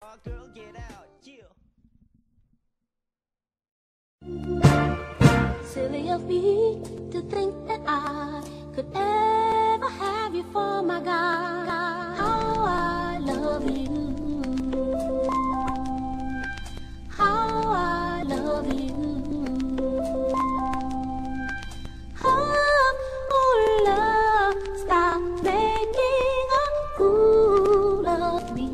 Girl, get out, yeah. Silly of me to think that I could ever have you for my guy. How I love you. How I love you. Oh, love, stop making a fool of me.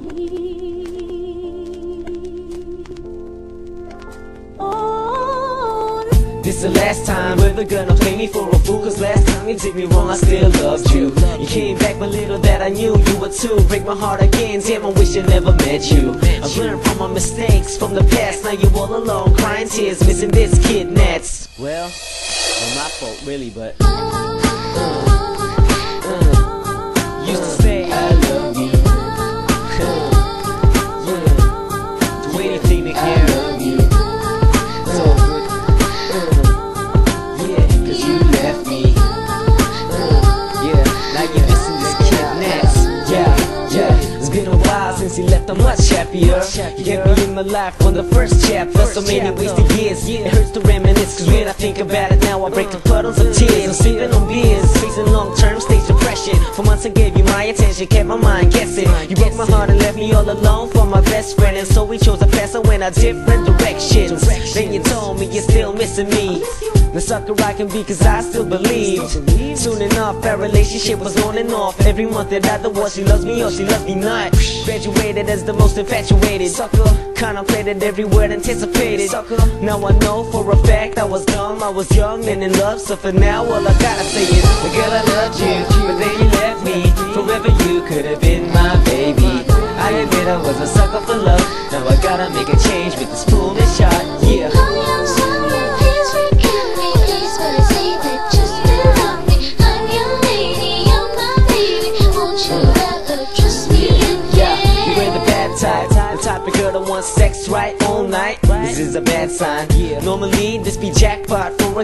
Oh, This the last time you're ever gonna play me for a fool. Cause last time you did me wrong, I still loved you. You came back, but little that I knew you were too. Break my heart again, damn, I wish I never met you. I've learned from my mistakes from the past. Now you're all alone, crying tears, missing this kid, Nats. Well, my fault really, but used to say I love you. Do anything to get love you. So yeah, cause you left me. Yeah, now you're missing this kid Nats. Yeah, it's been a while since he left, I'm much happier. He kept me in my life from the first chapter. So many wasted years, it hurts to reminisce. Cause when I think about it now, I break the puddles of tears. I'm sleeping on beers, facing long-term stage depression. For months I gave you my attention, kept my mind guessing. You broke my heart and left me all alone for my best friend. And so we chose to pass and went our different directions. Then you told me you're still missing me. The sucker I can be cause I still believe. Soon enough our relationship was on and off. Every month that I was she loves me or she loves me not. Graduated as the most infatuated sucker. Contemplated every word, anticipated sucker. Now I know for a fact I was dumb, I was young and in love. So for now all I gotta say is, girl, I loved you, but then you left me. Forever you could have been my baby. I admit I was a sucker for love. Now I gotta make a change with this foolish shot. Yeah. The type of girl that wants sex right all night. This is a bad sign. Normally this be jackpot for a